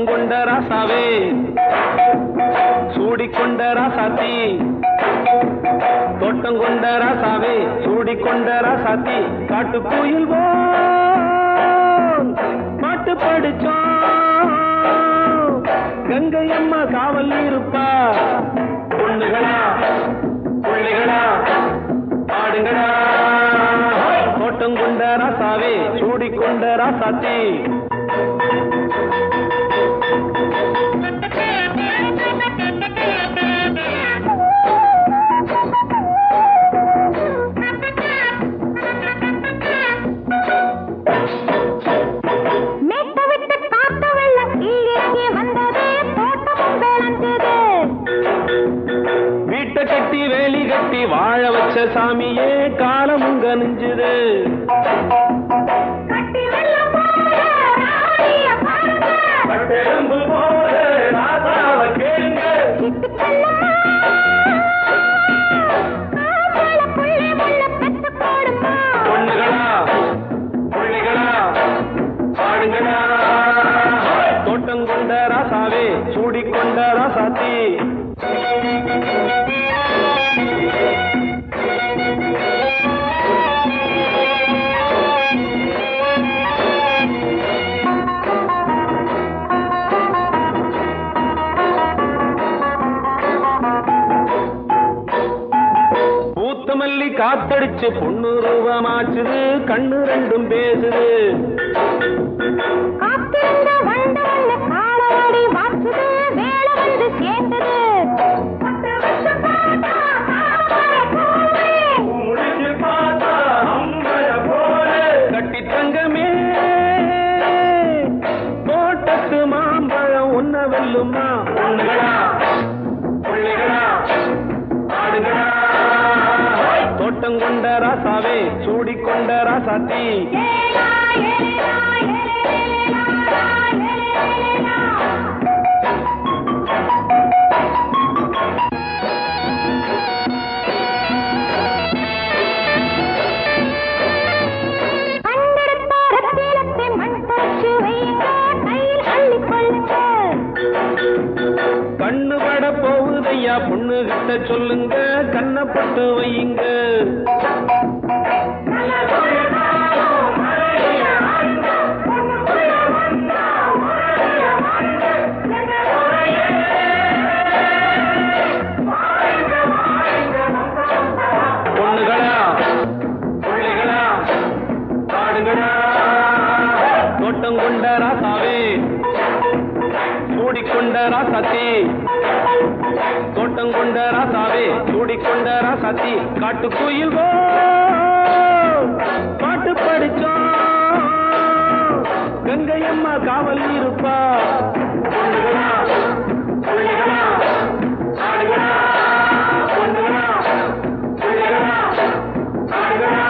கொண்ட ராசாவே சூடிக்கொண்ட ராசாத்தி தோட்டம் கொண்ட ராசாவே சூடிக்கொண்ட ராசாத்தி காட்டு கோயில் பாட்டு படிச்சோம் கங்கை அம்மா காவல் இருப்பா பொண்ணுகளா பிள்ளைகளா ஆடுங்களா தோட்டம் கொண்ட ராசாவே சூடிக்கொண்ட ராசாத்தி வீட்டை கட்டி வேலி கட்டி வாழ வச்ச சாமியே காலமுங்க நெஞ்சுது பொண்ணுகளா பிள்ளைகளா ஆடுங்களா தோட்டம் கொண்ட ராசாவே சூடிக்கொண்ட ராசாத்தி பூத்தமல்லி காத்தடிச்சு பொண்ணு ரூபமாச்சுது கண்ணு ரெண்டும் பேசுது கட்டி தங்கமே தோட்டத்து மாம்பழம் உன்ன வெல்லுமா பொண்ணுகளா பிள்ளைகளா ஆடுகளா தோட்டம் கொண்ட ராசாவே சூடிக்கொண்ட ராசாத்தி கண்ணு பட போகுதையா பொண்ணு கிட்ட சொல்லுங்க கண்ணப்பட்டு வையுங்க பொண்ணுகளா பிள்ளைகளா ஆடுகளா தோட்டம் கொண்ட ராசாவே சூடிக்கொண்ட ராசாத்தி தோட்டம் கொண்ட ராசாவே சூடிக்கொண்ட ராசாத்தி காட்டு கோயில் பாட்டு படிச்சோம் கங்கை அம்மா காவல் இருப்பா பொண்ணுகளா பிள்ளைகளா ஆடுகளா பொண்ணுகளா பிள்ளைகளா ஆடுகளா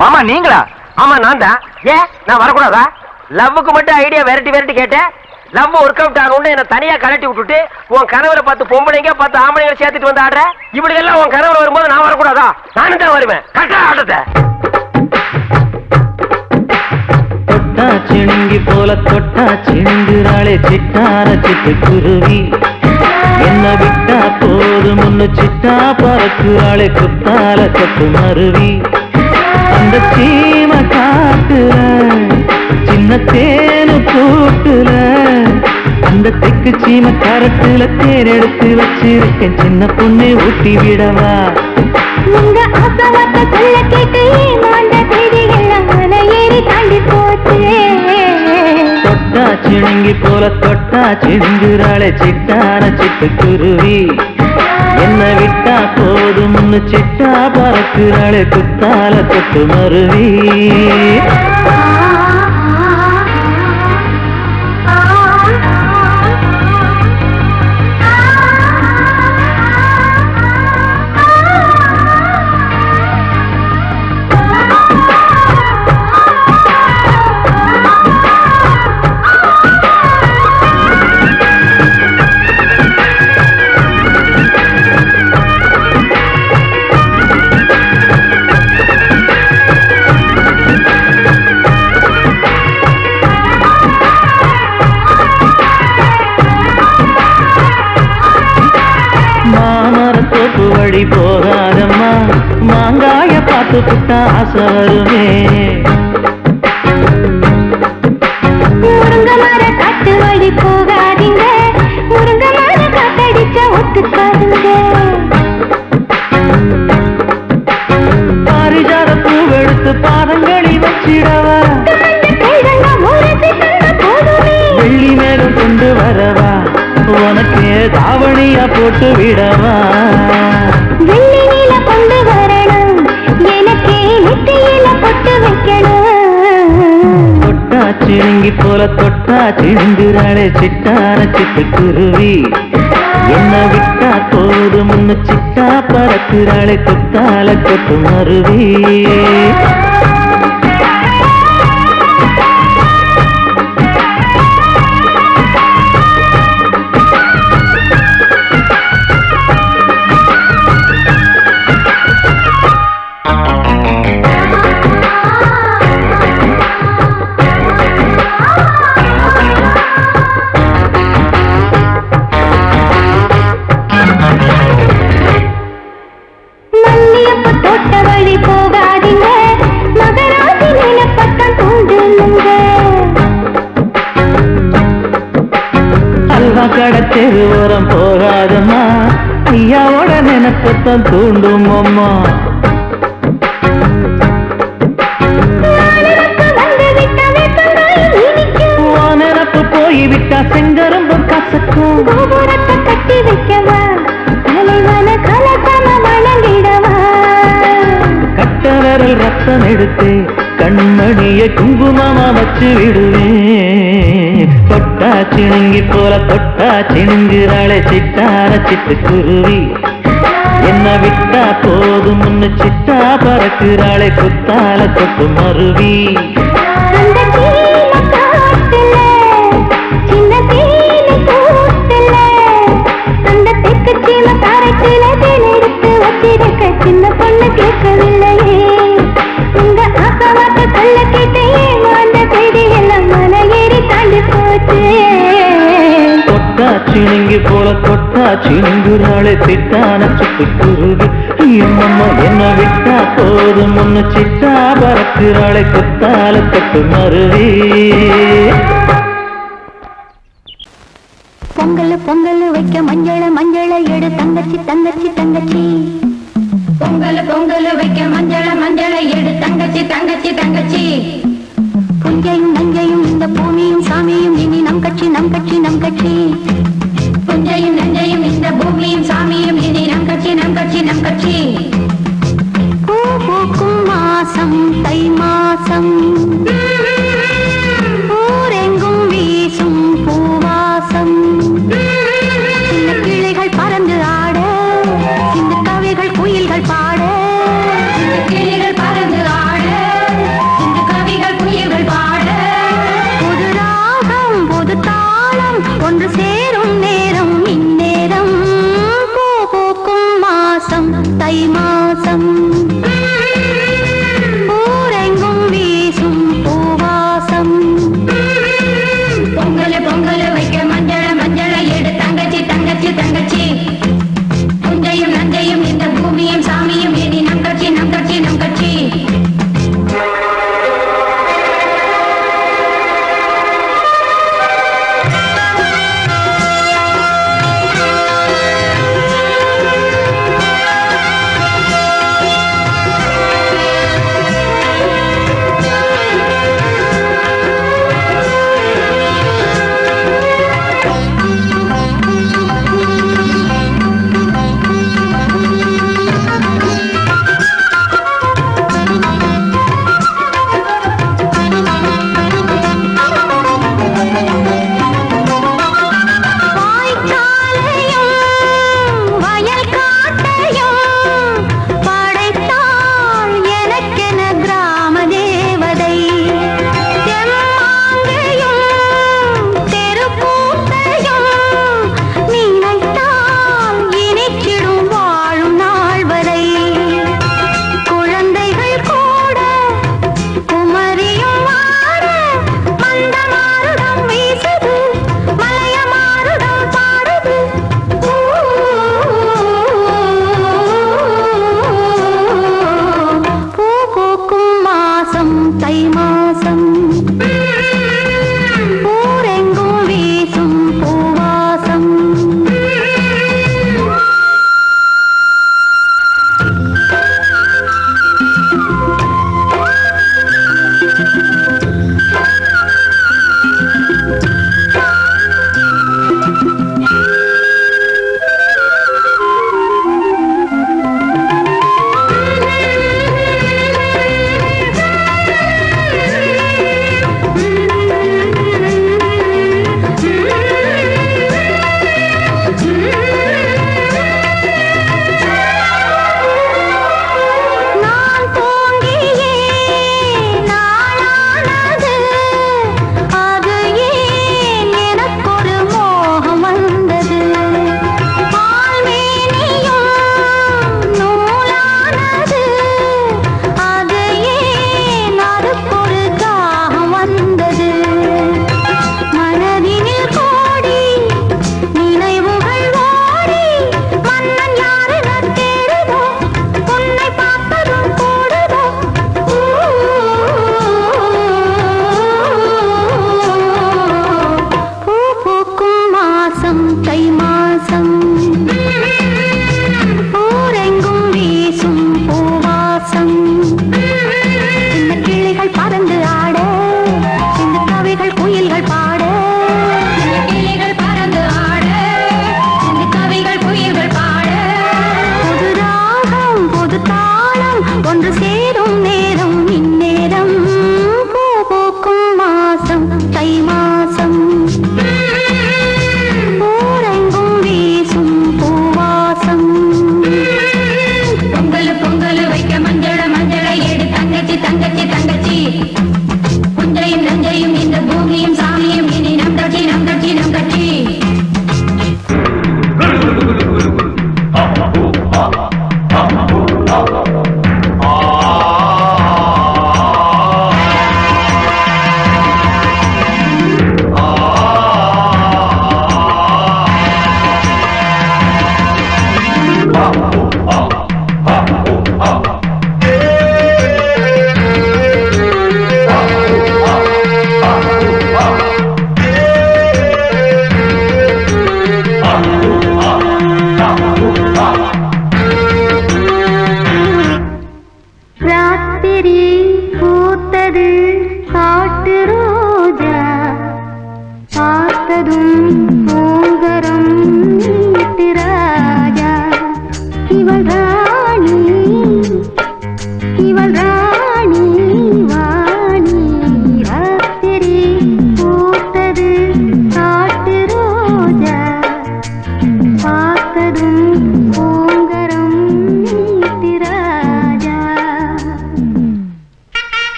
மாமா நீங்களா? ஆமா நான் தான். ஏன் நான் வரக்கூடாதா? லவ்வுக்கு மட்டும் ஐடியா வெரைட்டி வெரைட்டி கேட்டேன். லவ் ஒர்க் அவுட் ஆகணும்னு என்ன தனியா கலட்டி விட்டுட்டு உன் கனவுல பார்த்து பொம்பளைங்க பார்த்து ஆம்பளைங்க சேர்த்துட்டு வந்து ஆடுற. இப்படி எல்லாம் உன் கனவுல வரும்போது நான் வரக்கூடாதா? நானும் தான் வருவேன். கரெக்டா ஆட்டத்தை தொட்டா சிணுங்கி போல தொட்டா சிணுங்குறாளே சிட்டார சிட்டு குருவி என்ன விட்டா போதும் முன்னு சிட்டா பறக்குறாளே குத்தால கொத்து மருவி அந்த சீம காட்டுல சின்ன தேனு கூட்டுல அந்த தெக்கு சீம கரட்டுல தேர் எடுத்து வச்சிருக்கேன் சின்ன பொண்ணு ஊட்டி விடவா உங்க ஆசவாத்த சொல்ல கேட்டு மாண்ட தேடி எல்லாம் மலை ஏறி தாண்டி போச்சு தொட்டா சிணுங்கி போல தொட்டா சிணுங்குறாளே சிட்டார சிட்டு குருவி என்ன விட்டா போதும்னு சிட்டா பறக்குறாளே குத்தால கொத்து மருவி மாமரத்தோப்பு வழி போகாதம்மா மாங்காய பார்த்து புட்டா ஆசை வருமே முருங்க மர காட்டு வழி போகாதீங்க முருங்க மர காத்தடிச்ச ஒத்துக்காதுங்க பாரிஜாத பூவெடுத்து பாதங்களில் வச்சிடவா வெள்ளி மேகம் கொண்டு வரவா உனக்கு தாவணியா போட்டு விடவா வெள்ளி நீல கொண்டு வரணும் எனக்கே நெத்தியில பொட்டு வைக்கணும் தொட்டா சிணுங்கி போல தொட்டா சிணுங்குறாளே சிட்டான சிட்டு குருவி என்ன விட்டா போதும் முன்னு சிட்டா பறக்குறாளே குத்தால கொத்து மருவி மல்லியப்ப தோட்ட வழி போகாதீங்க மகராசி நிலப்பட்டம் தூண்டுங்க அல்வா கடை தெருவோரம் போகாதம்மா ஐயாவோட நினைப்பத்தான் தூண்டும் அம்மா நினப்பு போய்விட்டா செங்கரும்பும் கசக்கும் கோபுரத்தை கட்டி வைக்கவா தலைவன கலசம வணங்கிடவா கட்ட விரல் ரத்தம் எடுத்து கண்மணிய குங்குமமா வச்சு விடுவேன் தொட்டா சிணுங்கி போல தொட்டா சிணுங்குறாளே சிட்டான சிட்டு குருவி என்ன விட்டா போதும் முன்னு சிட்டா பறக்குறாளே குத்தால கொத்து மருவி அந்த சீன காட்டுல சின்ன தேனி கூட்டுல அந்த தெற்கு சீன காரைக்குல தேன் எடுத்து வச்சிருக்க சின்ன பொண்ணு கேட்கவில்லையே உங்க ஆசவாட்ட சொல்ல கேட்டு ஏமாந்த செய்தி எல்லாம் மலை ஏறி தாண்டி போச்சு தொட்டா சிணுங்கி போல தொட்டா சிணுங்குறாளே சிட்டான சிட்டு குருவி அம்மம்மா என்ன விட்டா போதும் முன்னு சிட்டா பறக்குறாளே குத்தால கொத்து மருவி பொங்கல் பொங்கல் வைக்க மஞ்சள மஞ்சள எடு தங்கச்சி தங்கச்சி தங்கச்சி பொங்கல் பொங்கல் வைக்க மஞ்சள மஞ்சள எடு தங்கச்சி தங்கச்சி தங்கச்சி புஞ்சையும் நஞ்சையும் இந்த பூமியும் சாமியும் இனி நம் கட்சி நம் கட்சி நம் கட்சி புஞ்சையும் நஞ்சையும் இந்த பூமியும் சாமியும் இனி நம் கட்சி நம் கட்சி நம் கட்சி பூ பூக்கும் மாசம் தை மாசம் ஊரெங்கும் வீசும் பூவாசம் சின்ன கிளைகள் பறந்து ஆட சின்ன கவிகள் குயில்கள் பாட சின்ன கிளைகள் பறந்து ஆட சின்ன கவிகள் குயில்கள் பாட புது ராகம் புது தாளம் ஒன்று சேரும் நேரம் இந்நேரம் பூ பூக்கும் மாசம் தை மாசம் ஊரெங்கும் வீசும் பூவாசம் பொங்கல் பொங்கல் வைக்க மஞ்சள மஞ்சள எடு தங்கச்சி தங்கச்சி தங்கச்சி புஞ்சையும் நஞ்சையும் இந்த பூமியும் சாமியும் இனி நம் கட்சி நம் கட்சி நம் கட்சி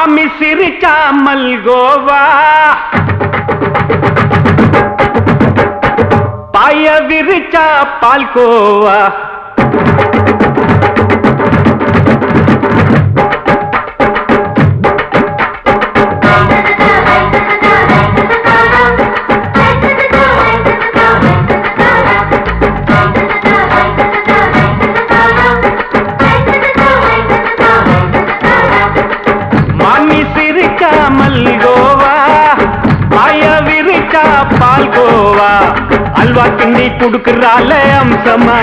மாமி சிரிச்சா மல்கோவா பாய விரிச்சா பால்கோவா மாமி சிரிச்சா மல்கோவா பாய விரிச்சா பால்கோவா அல்வா கிண்டி குடுக்கறால அம்சமா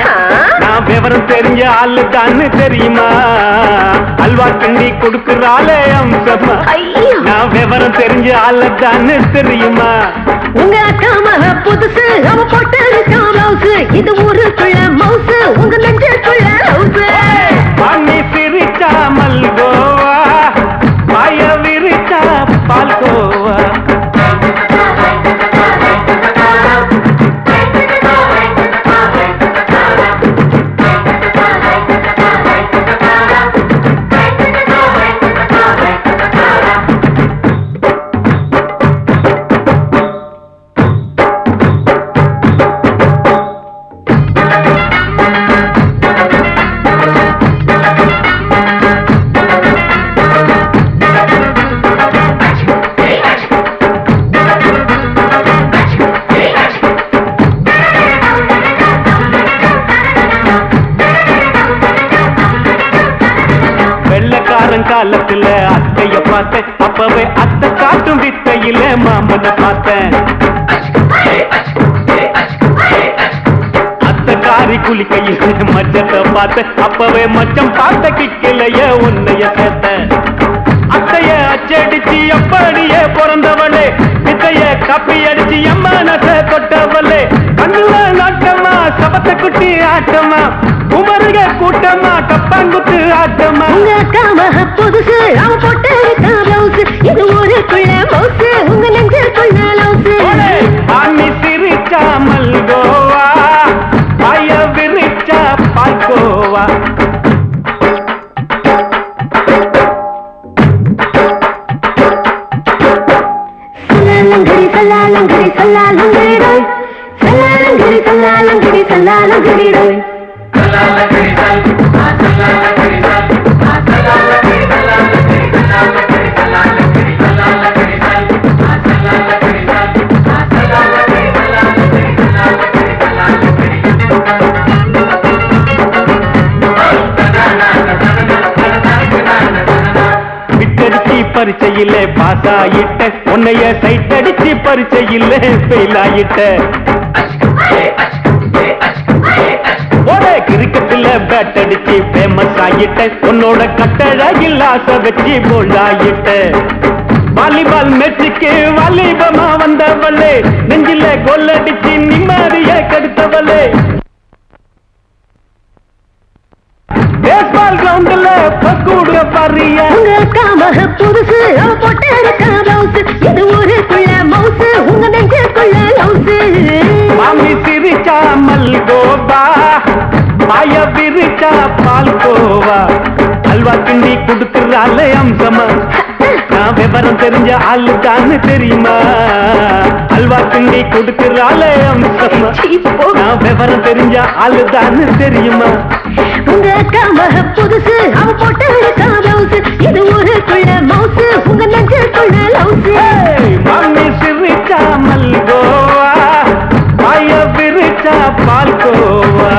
நான் விவரம் தெரிஞ்ச ஆளு தான்னு தெரியுமா அல்வா கிண்டி குடுக்கறால அம்சமா நான் விவரம் தெரிஞ்ச ஆளு தான்னு தெரியுமா உங்க அக்கா மக புதுசு அவ போட்டு மவுசு இது ஊருக்குள்ள மவுசு உங்க நெஞ்சுக்குள்ள ஹவுசு மாமி சிரிச்சா மல்கோவா பாய விரிச்சா பால்கோவா காலத்துல அத்தைய பார்த்தேன் அப்பவே அத்தை காட்டும் வித்தையில மாமனை பார்த்தேன் அத்தை காரி குளிக்கையில் மச்சத்தை பார்த்தேன் அப்பவே மச்சம் பார்த்த கிக்கலைய உன்னைய சேர்த்தேன் அத்தைய அச்சடிச்சு அப்படியே பிறந்தவளே வித்தைய கப்பி அடிச்சு எம்மனச தொட்டவளே கண்ணுல நாட்டமா சபத்தை குட்டி ஆட்டமா குமருக கூட்டமா கப்பாங்குத்து ஆட்டமா உங்க அக்கா மக புதுசு அவ போட்டு மவுசு இது ஊருக்குள்ள மவுசு உங்க நெஞ்சுக்குள்ள லவுசு மாமி சிரிச்சா மல்கோவா பாய விரிச்சா பால்கோவா சல்லாலங்கடி சல்லாலங்கடி ரோய் சல்லாலங்கடி சல்லாலங்கடி சல்லாலங்கடி ரோய் விட்டடிச்சு பரிச்சையில பாஸ் ஆயிட்ட உன்னைய சைட் அடிச்சு பரிச்சையில ஃபெயில் ஆயிட்ட கிரிக்கெட்ல பேட் அடிச்சு ஃபேமஸ் ஆயிட்ட உன்னோட கட்டழகில் ஆசை வச்சு போல்ட் ஆயிட்ட வாலிபால் மேட்சுக்கு வாலிபமா வந்தவளே நெஞ்சில கோல் அடிச்சு நிம்மதிய கெடுத்தவளே பேஸ்பால் கிரவுண்ட்ல பக்கூடுற பாரியா உங்க அக்கா மக புதுசு அவ போட்டு மவுசு இது ஊருக்குள்ள மவுசு உங்க நெஞ்சுக்குள்ள லவுசு மாமி சிரிச்சா மல்கோவா பாய விரிச்சா பால்கோவா அல்வா கிண்டி குடுக்கறால அம்சமா நான் விவரம் தெரிஞ்ச ஆளு தான்னு தெரியுமா அல்வா கிண்டி குடுக்கறால அம்சமா நான் விவரம் தெரிஞ்ச ஆளு தான்னு தெரியுமா உங்க அக்கா மக புதுசு அவ போட்டு மவுசு இது ஊருக்குள்ள மவுசு உங்க நெஞ்சுக்குள்ள லவுசு மாமி சிரிச்சா மல்கோவா பாய விரிச்சா பால்கோவா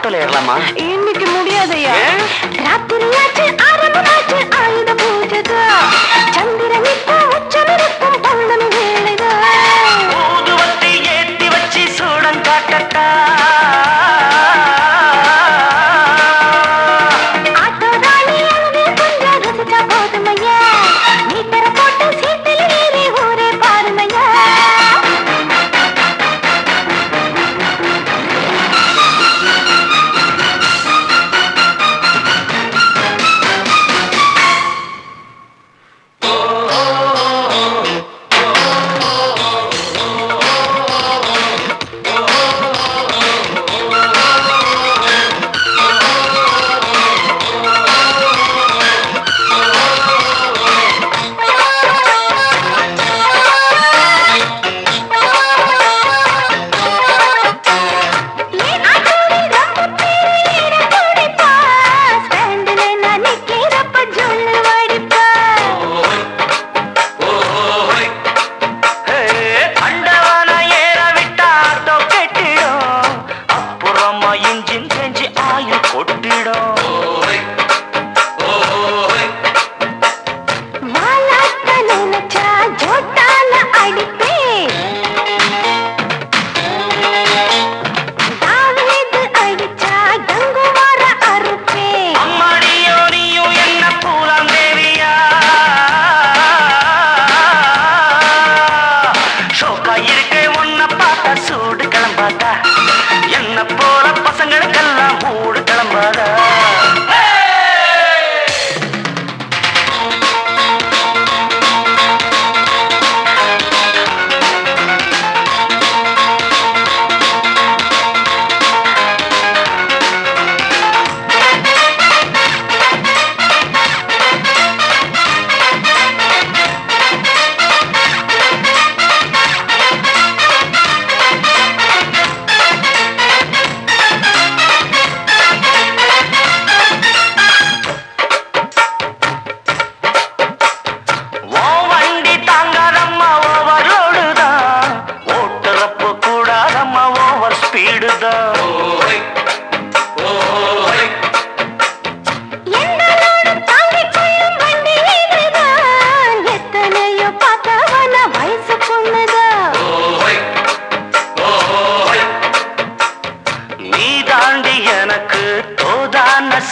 ஆட்டோல ஏறலாமா? இன்னைக்கு முடியாதையா? ராத்திரியாச்சு ஆரம்பமாச்சு ஆயுத பூஜைதா. சந்திரன் இப்போ உச்சமிருக்கும் பௌர்ணமி வேளைதா. ஊதுவத்தி ஏத்தி வச்சு சூடம் காட்டட்டா. ஆட்டோ ராணி அங்கே கொஞ்சம் ருசிச்சா போதுமையா. மீட்டரை போட்டு சீட்டில் ஏறி ஊரே பாருமையா.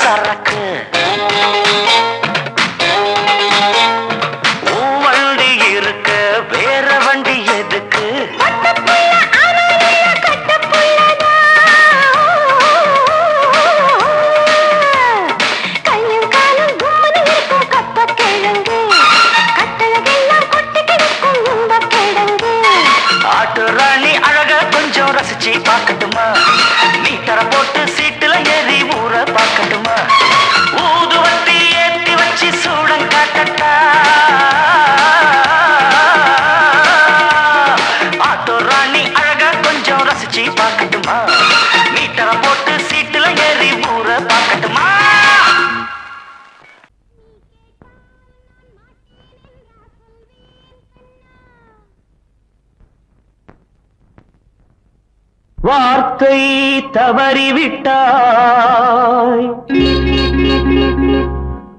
சரக்கு வண்டி இருக்க வேற வண்டி எதுக்கு? ஆட்டு ராணி அழக கொஞ்சம் ரசிச்சு பார்க்கட்டுமா? மீட்டரை போட்டு சீட்டுல ஏறி ஊற பார்க்கட்டுமா? ஊதுவத்தி ஏத்தி வச்சு சூடம் காட்டட்டா. ஆட்டு ராணி அழக கொஞ்சம் ரசிச்சு பார்க்கட்டுமா? மீட்டரை போட்டு சீட்டுல ஏறி ஊற பார்க்கட்டுமா? வார்த்தை தவறிவிட்டாய்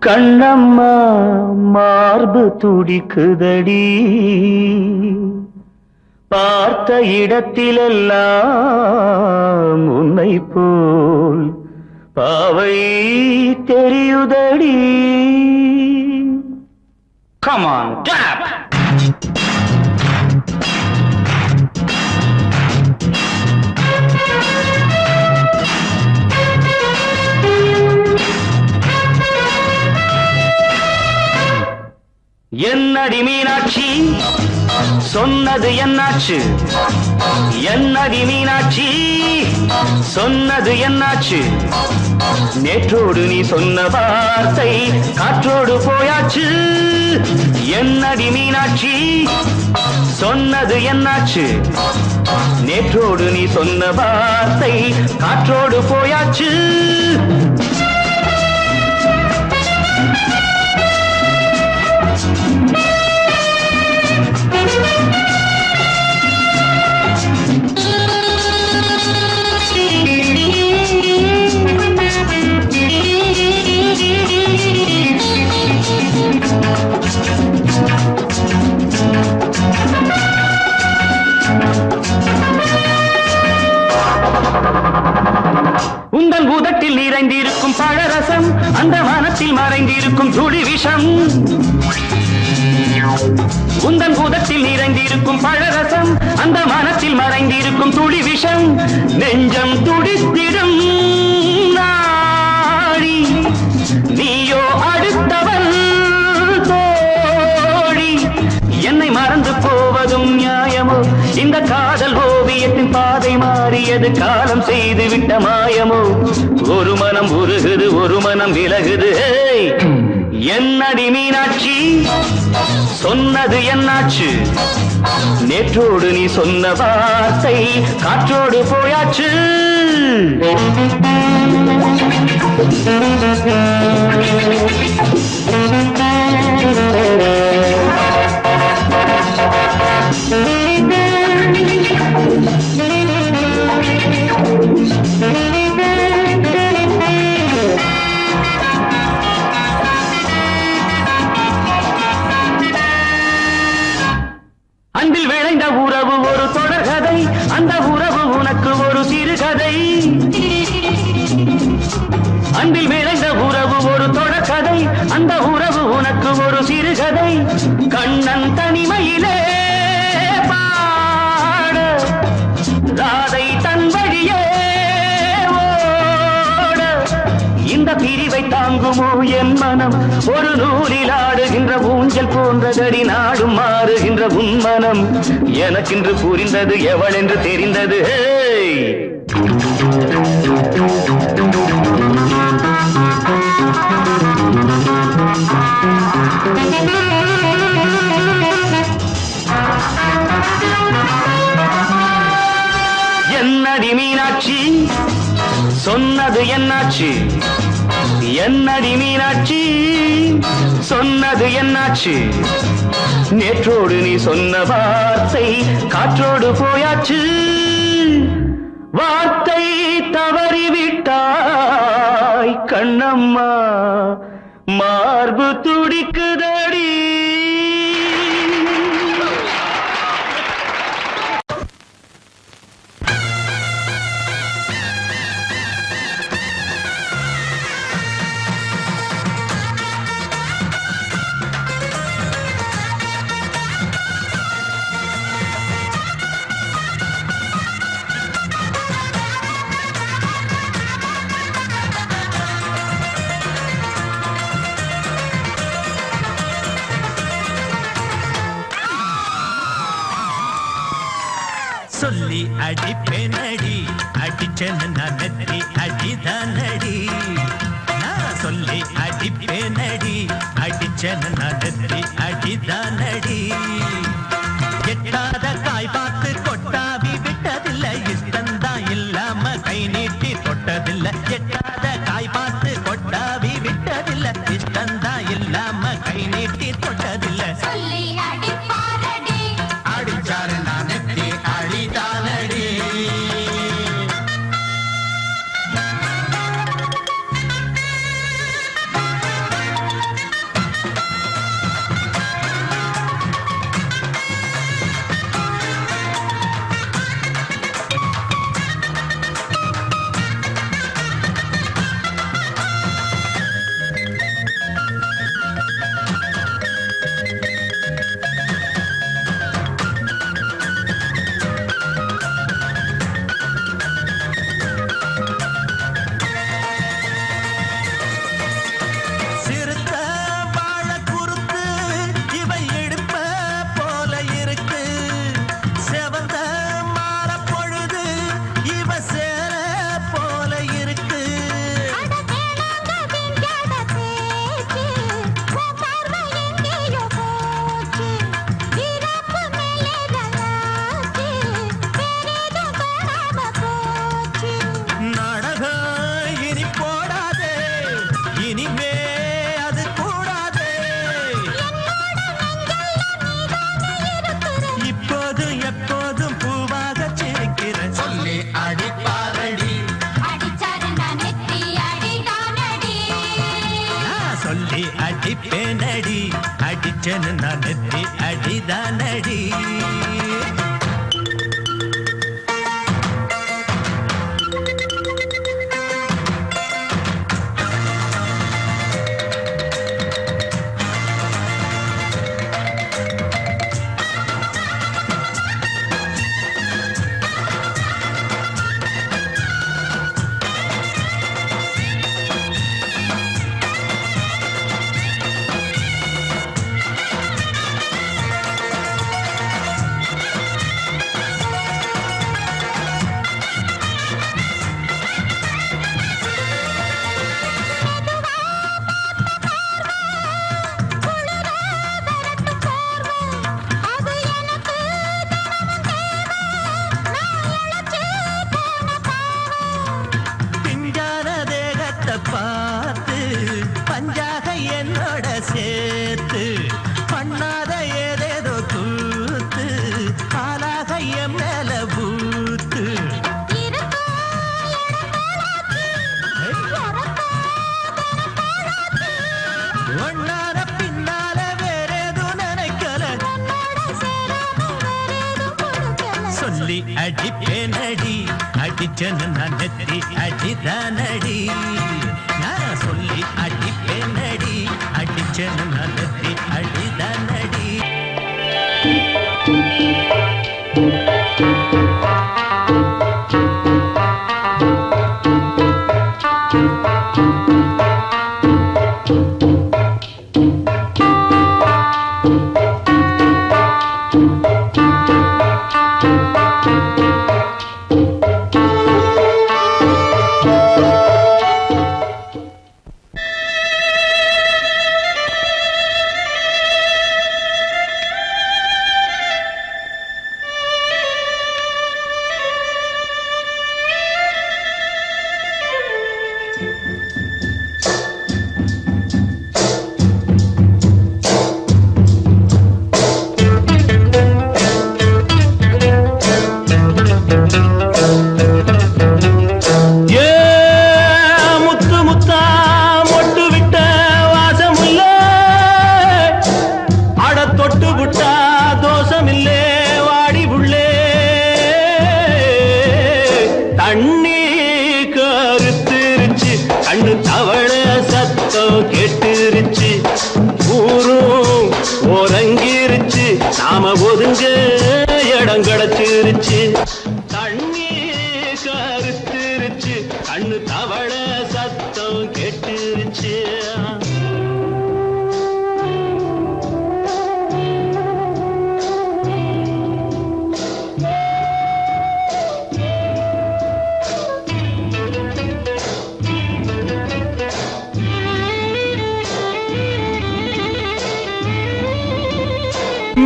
கண்ணம்மா, மார்பு துடிக்குதடி. பார்த்த இடத்திலெல்லாம் உன்னை போல் பாவை தெரியுதடி. Come on, tap! என்னடி மீனாட்சி சொன்னது என்னாச்சு? என்னடி மீனாட்சி சொன்னது என்னாச்சு? நேற்றோடு நீ சொன்ன வார்த்தை காற்றோடு போயாச்சு. என்னடி மீனாட்சி சொன்னது என்னாச்சு? நேற்றோடு நீ சொன்ன வார்த்தை காற்றோடு போயாச்சு. கூதத்தில் நிறைந்திருக்கும் பழரசம் அந்த மனத்தில் மறைந்திருக்கும் துளி விஷம் உந்தன் கூதத்தில் நிறைந்திருக்கும் பழரசம் அந்த மனத்தில் மறைந்திருக்கும் துளி விஷம் நெஞ்சம் துடித்திடும் நாடி நீயோ அடுத்தவன் தோழி என்னை மறந்து போவதும் நியாயமோ இந்த காதல் ஓவியத்தின் பாதை மாறியது காலம் செய்து விட்ட மாயமோ ஒரு மனம் உருகுது ஒரு மனம் விலகுது என்னடி மீனாட்சி சொன்னது என்னாச்சு நேற்றோடு நீ சொன்ன வார்த்தை காற்றோடு போயாச்சு அன்பில் விளைந்த உறவு ஒரு தொடர்கதை அந்த உறவு உனக்கு ஒரு சிறுகதை அன்பில் விளைந்த உறவு ஒரு தொடர்கதை அந்த உறவு உனக்கு ஒரு சிறுகதை கண்ணன் தனிமையிலே பாட ராதை தன் வழியே ஓட இந்த பிரிவை தாங்குமோ என் மனம் ஒரு நூலில் ஆடுகின்ற ஊஞ்சல் போன்றதடி நாடும் மாறுகின்ற உன்மனம் எனக்கென்று புரிந்தது எவள் என்று தெரிந்தது என்னடி மீனாட்சி சொன்னது என்னாச்சு என்னடி மீனாட்சி சொன்னது என்னாச்சு நேற்றோடு நீ சொன்ன வார்த்தை காற்றோடு போயாச்சு வார்த்தை தவறிவிட்டாய் கண்ணம்மா மார்பு துடிக்குதடி சொல்லி அடிப்பேனடி அடிச்சேன்னு நான் நெத்தி அடிதானடி நான் சொல்லி அடிப்பேனடி அடிச்சேன்னு நான் நெத்தி அடிதானடி எட்டாத காய் பார்த்து கொட்டாவி விட்டதில்லை இஷ்டந்தான் இல்லாம கை நீட்டி தொட்டதில்லை எட்டாத காய் பார்த்து கொட்டாவி விட்டதில்லை இஷ்டந்தான் இல்லாம கை நீட்டி தொட்டதில்லை சொல்லி அடிப்பாரடி அடிச்சாரு நான் நெத்தி அடிதானடி அடிப்பேனடி அடிச்சேன்னு நான் நெத்தி அடிதானடி அடிச்சனு நான் நெத்தி அடிதானடி நான் சொல்லி அடிப்பேனடி அடிச்சனு நான் நெத்தி அடிதானடி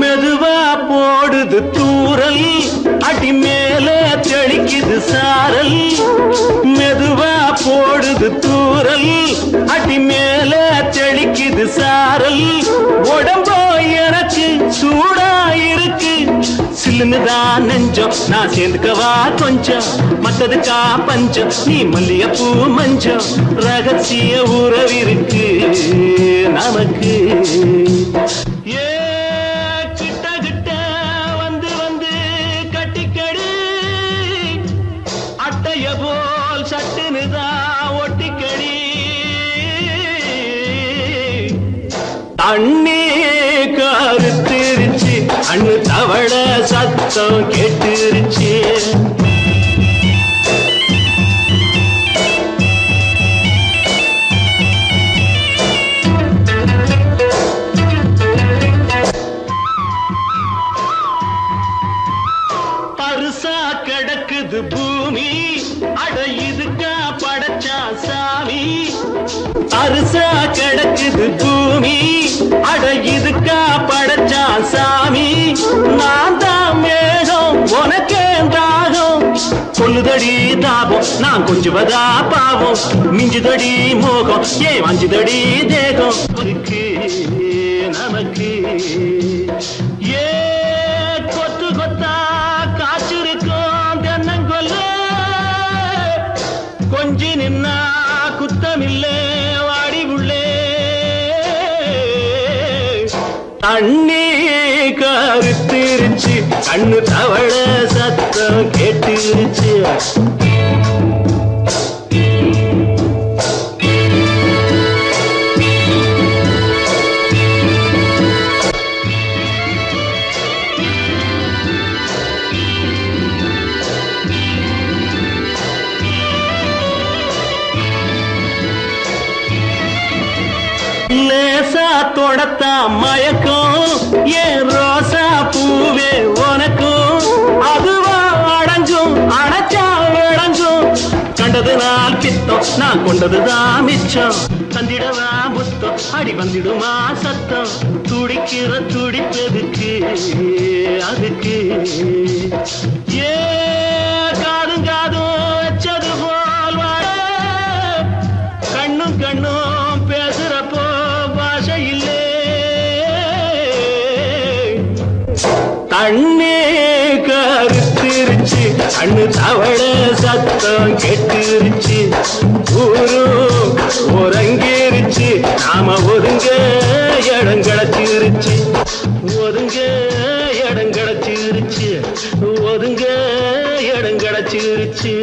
மெதுவா போடுது தூரல் அடி மேல தெளிக்குது சாரல் மெதுவா போடுது தூரல் அடி மேல தெளிக்குது சாரல் உடம்போ எனக்கு சூடா இருக்கு சில்லுன்னுதான் நெஞ்சம் நான் சேர்ந்துக்கவா கொஞ்சம் மத்ததுக்கா பஞ்சம் நீ மல்லிகைப்பூ மஞ்சம் ரகசிய உறவிருக்கு நமக்கு அண்ணே கருத்திருச்சு அண்ணு தவள சத்தம் கேட்டுருச்சு பருசா கிடக்குது பூமி அட இதுக்கா படைச்சா சாமி அரிசா கிடக்குது பூமி அட இதுக்கா படைச்சா சாமி நான் தான் மேகம் உனக்கே தாகம் சொல்லுதடி தாபம் நான் கொஞ்சுவதா பாவம் மிஞ்சுதடி மோகம் ஏன் வஞ்சுதடி தேகம் இருக்கு நமக்கு ஏ கொத்து கொத்தா காய்ச்சிருக்கும் தென்னங்கொல்ல கொஞ்சி நின்னா குத்தமில்லே வாடி உள்ளே அண்ணே கருத்திருச்சு கண்ணு தவள சத்தம் கேட்டுருச்சு லேசா தொடத்தா மயக்கம் ஏன் ரோசா பூவே உனக்கும் அதுவா அடைஞ்சும் அடைச்சா விளங்கும் கண்டது நாள் பித்தம் நான் கொண்டதுதான் மிச்சம் தந்திடவா புத்தம் அடி வந்திடுமா சத்தம் துடிக்கிற துடிப்பதுக்கு அதுக்கு ஏ காதும் காதும் வச்சது போல் வாழ கண்ணும் கண்ணும் பேசுறப்போ பாஷை இல்லே கண்ணே கருத்திருச்சு கண்ணு தவள சத்தம் கெட்டுருச்சு ஊரு உறங்கிருச்சு நாம ஒதுங்க இடம் கிடைச்சிருச்சு ஒதுங்க இடம் கிடைச்சிருச்சு ஒதுங்க இடம் கிடைச்சிருச்சு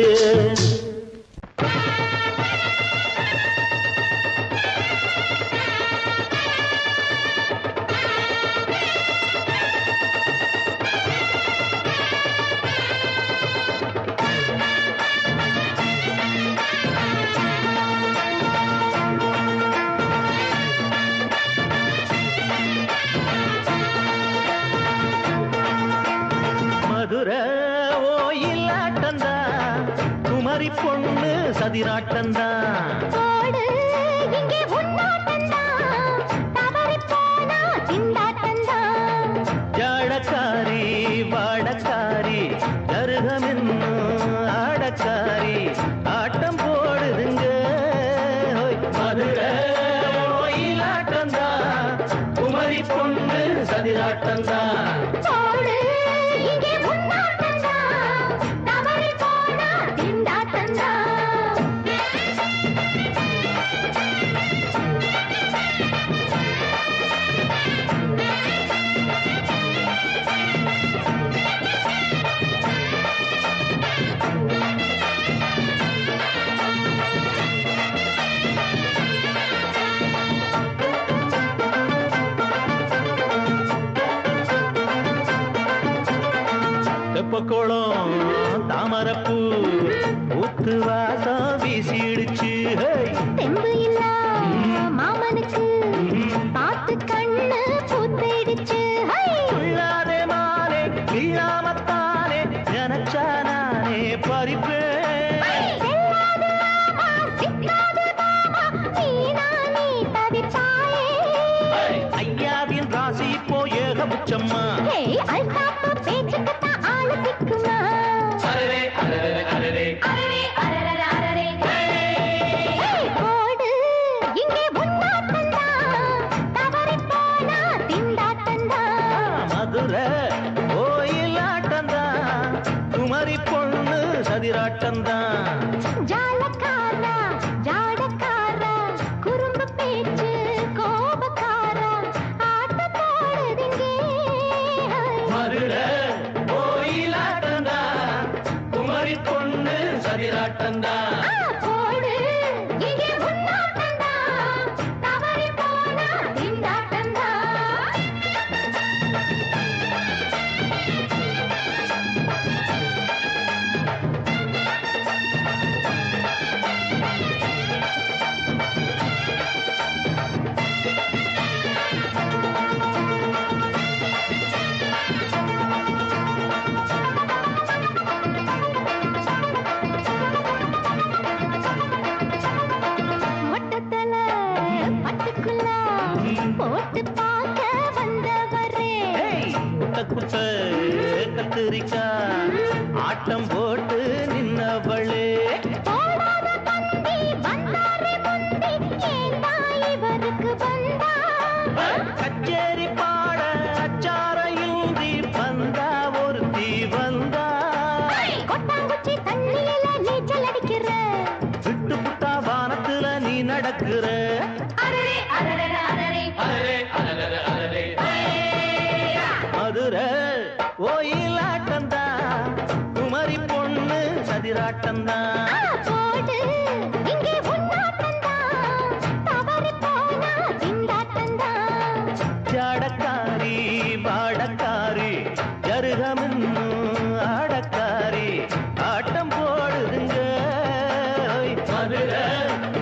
குமரி பொண்ணு சதிராட்டந்தான் போடு இங்கே உன்னாட்டந்தான் தவறி போனா திண்டாட்டந்தான் ஜாடக்காரி வாடக்காரி கருகமென்னு ஆடக்காரி ஆட்டம் போடுதுங்க மதுரை கோயிலாட்டந்தான் குமரி பொண்ணு சதிராட்டந்தான் போடு இங்கே உன்னாட்டந்தான் தவறி போனா திண்டாட்டந்தான் தெப்பக்குளம் தாமரப்பூ ஊத்து வாசம் வீசிடுச்சு தெம்பு இல்ல மாமனுக்கு பார்த்து கண்ணு பூத்திடுச்சு உள்ளாதே மாலே இல்லாமத்தானே நினைச்சா நானே பறிப்பேன் ஐயாவின் ராசி இப்போ ஏகபுச்சம்மா பேச்சுக்கத்தான் ஆளு திக்குமா அரரே அரரே அரரே அரரே அரரே போடு இங்கே உன்னாட்டந்தான் தவறி போனா திண்டாட்டந்தான் மதுரை கோயிலாட்டந்தான் குமரி பொண்ணு சதிராட்டந்தான் ஜாலக்காரா ஜாடக்காரா குறும்பு பேச்சு கோபக்காரா ஆட்ட போடுதிங்கே மதுரை கோயிலாட்டந்தான் குமரி பொண்ணு சதிராட்டந்தான் போடு இங்கே உன்னாட்டந்தான் தவறி போனா திண்டாட்டந்தான் மொட்டத்தல பட்டுக்குள்ள போட்டு பார்க்க வந்தவரே குட்ட குட்ட கத்திரிக்கா ஆட்டம் போட்டு நின்னவளே போடாத பந்தி வந்தாரே முந்தி ஏண்டா இவருக்கு வந்தா கச்சேரி பாட அச்சார இந்தி வந்தா ஒருத்தி வந்தா கொட்டாங்குச்சி தண்ணியில நீச்சல் அடிக்கிற விட்டு புட்டா வானத்துல நீ நடக்கிற அரரே அரரே அரரே அரரே அரரே அரரே மதுரை கோயிலாட்டந்தான் குமரி பொண்ணு சதிராட்டந்தான் போடு இங்கே உன்னாட்டந்தான் தவறி போனா திண்டாட்டந்தான் ஜாடக்காரி வாடக்காரி ஜருகமின்னு ஆடக்காரி ஆட்டம் போடுதுங்க மதுரை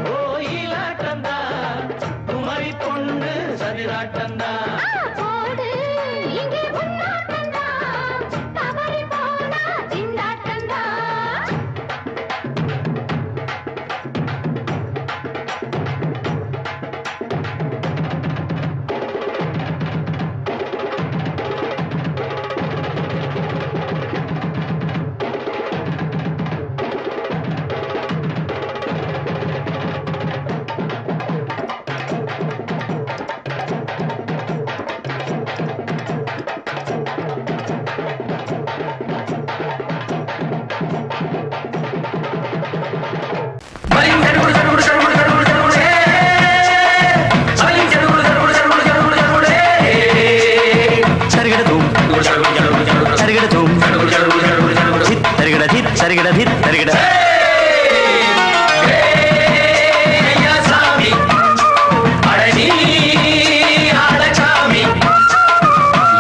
கோயிலாட்டந்தான் குமரி பொண்ணு சதிராட்டந்தான் போடு இங்கே உன்னாட்டந்தான் தவறி போனா திண்டாட்டந்தான்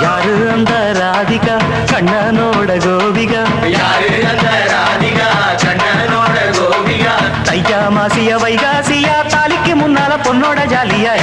யாரு அந்த ராதிகா கண்ணனோட கோபிகா தையா மாசிய வைகாசியா தாலிக்கு முன்னால பொண்ணோட ஜாலியா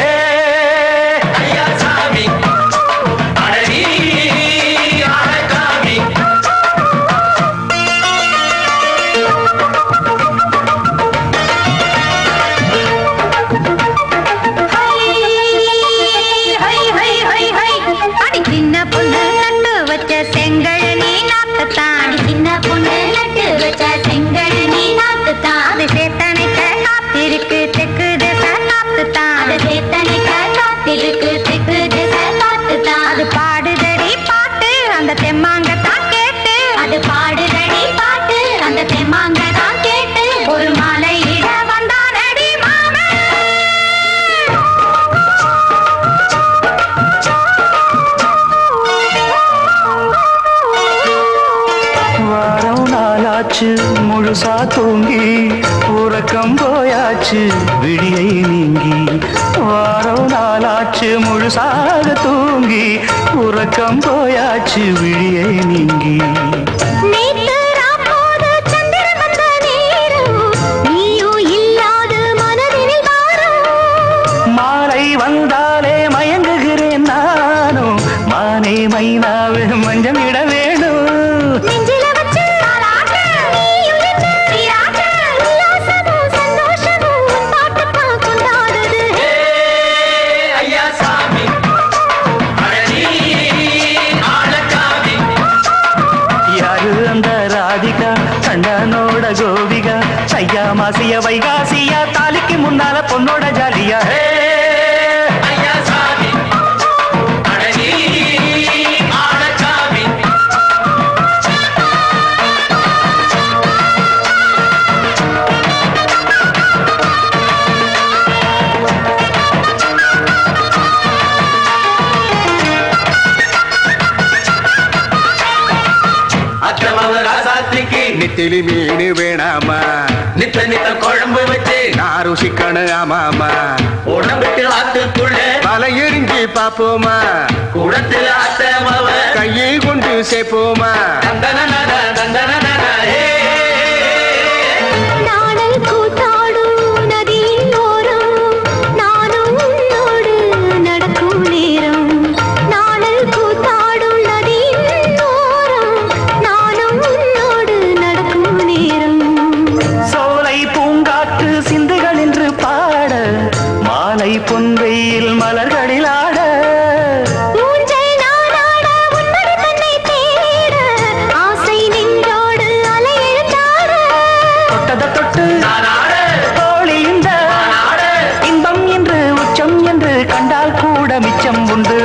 தூங்கி உறக்கம் போயாச்சு விடியை நீங்கி வாரம் நாளாச்சு முழுசாக தூங்கி உறக்கம் போயாச்சு விடியை நீங்கி மாலை வந்தாலே மயங்குகிறேன் நானும் மானே மைனாவே மஞ்சம் இட வேணும் கண்டனோட கோபிகா சையா மாசிய வைகாசியா தாலிக்கு முன்னால பொண்ணோட ஜாலியா நெத்திலி மீன் வேணாமா நித்த நித்த குழம்பு வச்சு நான் ருசிக்கணும் ஆமாமா உடம்புக்கு ஆத்துக்குள்ள பல எரிஞ்சு பாப்போமா குடத்துல ஆத்தமாவ கையை கொண்டு சேர்ப்போமா தந்தன தந்தன பொன்வெயில் மலர்களில் ஆட தொட்டத தொட்டு தோழி இந்த இன்பம் என்று உச்சம் என்று கண்டால் கூட மிச்சம் உண்டு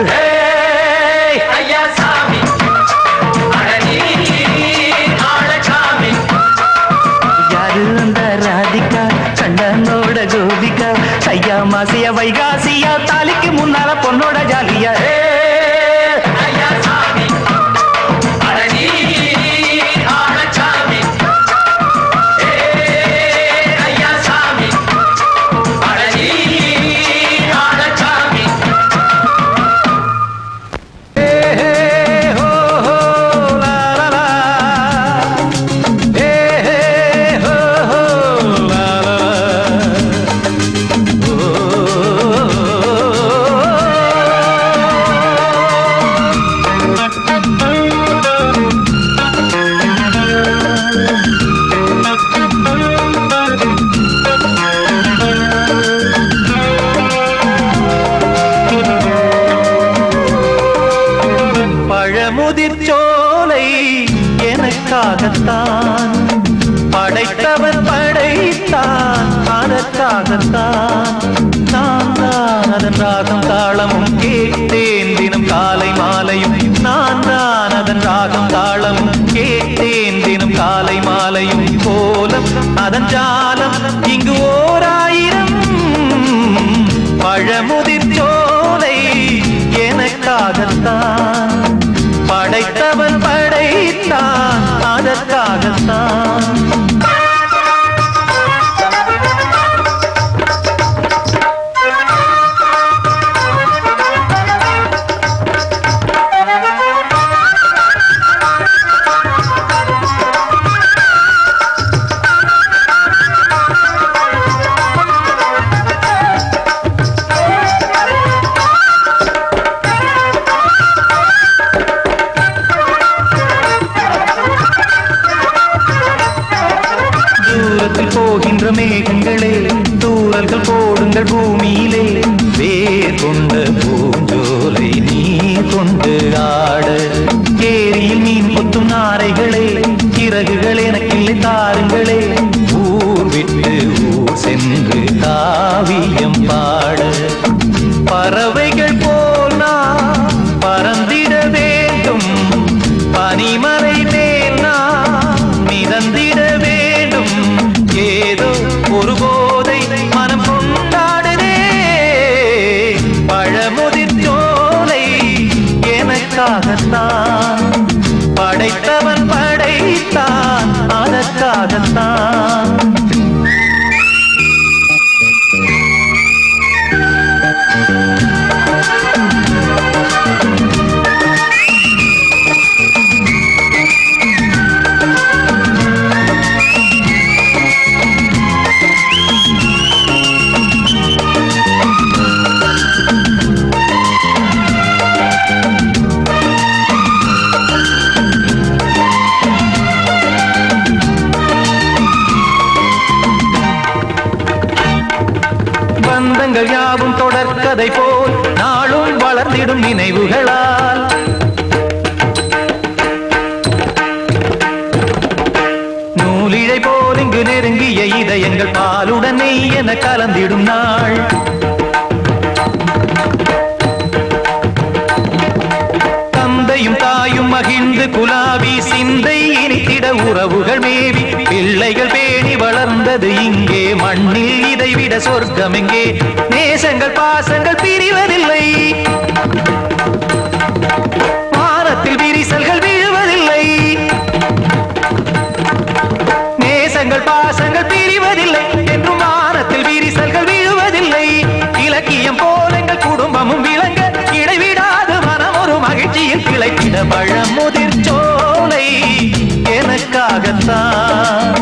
யாரு அந்த ராதிகா கண்டனோட கோபிகா சையா மாசியா வைகாசியா தாலிக்கு முன்னால பொண்ணோட ஜாலியா முதிர்ச்சோலை எனக்காகத்தான் படைத்தவன் படைத்தான் அதற்காகத்தான் நான் தான் அதன் ராகம் தாளமும் கேட்டேன் தினம் காலை மாலையும் நான் தான் அதன் ராகம் தாளமும் கேட்டேன் தினம் காலை மாலையும் கோலம் அதன் ஜாலம் இங்கு ஓராயிரம் பழமுதிர்ச்சோலை எனக்காகத்தான் படைத்தவன் படைத்தான் அதற்காகத்தான் போகின்ற மேகங்களே தூரல்கள் போடுங்கள் பூமியிலே வேர் கொண்ட பூஞ்சோலை நீ கொண்டு ஆட ஏரியில் மீன் கொத்தும் நாரைகளே இறகுகள் எனக்கில்லை தாருங்களே ஊர் விட்டு ஊர் சென்று காவியம் பாட பறவைகள் போல் நான் பறந்திட வேண்டும் பனிமலை மேல் நான் மிதந்திட வேண்டும் ஏதோ ஒரு போதை மனம் கொண்டாடுதே பழமுதிர்ச்சோலை எனக்காகத்தான் படைத்தவன் படைத்தான் அதற்காகத்தான் பந்தங்கள் யாவும் தொடர்கதை போல் நாளும் வளர்ந்திடும் நினைவுகளால் நூலிழை போல் இங்கு நெருங்கிய இதயங்கள் பாலுடன் நெய் என கலந்திடும் நாள் தந்தையும் தாயும் மகிழ்ந்து குலாவி சிந்தை இனித்திட உறவுகள் மேவி பிள்ளைகள் பேணி வளர்ந்தது இங்கே மண்ணில் இதைவிட சொர்க்கம் எங்கே நேசங்கள் பாசங்கள் பிரிவதில்லை வானத்தில் விரிசல்கள் விழுவதில்லை நேசங்கள் பாசங்கள் பிரிவதில்லை என்றும் வானத்தில் விரிசல்கள் விழுவதில்லை இலக்கியம் போல எங்கள் குடும்பமும் விளங்க இடைவிடாது மனம் ஒரு மகிழ்ச்சியில் கிளைத்திட பழமுதிர் சோலை எனக்காகத்தான்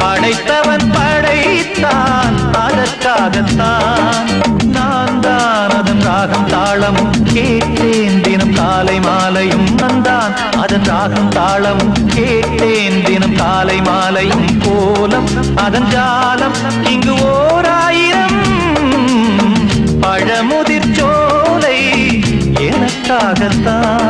படைத்தவன் படைத்தான் அதற்காகத்தான் நான் தான் அதன் ராகம் தாளமும் கேட்டேன் தினம் காலை மாலையும் நந்தான் அதன் ராகம் தாளமும் கேட்டேன் தினம் காலை மாலையும் கோலம் அதன் ஜாலம் இங்கு ஓர் ஆயிரம் பழமுதிர் சோலை எனக்காகத்தான்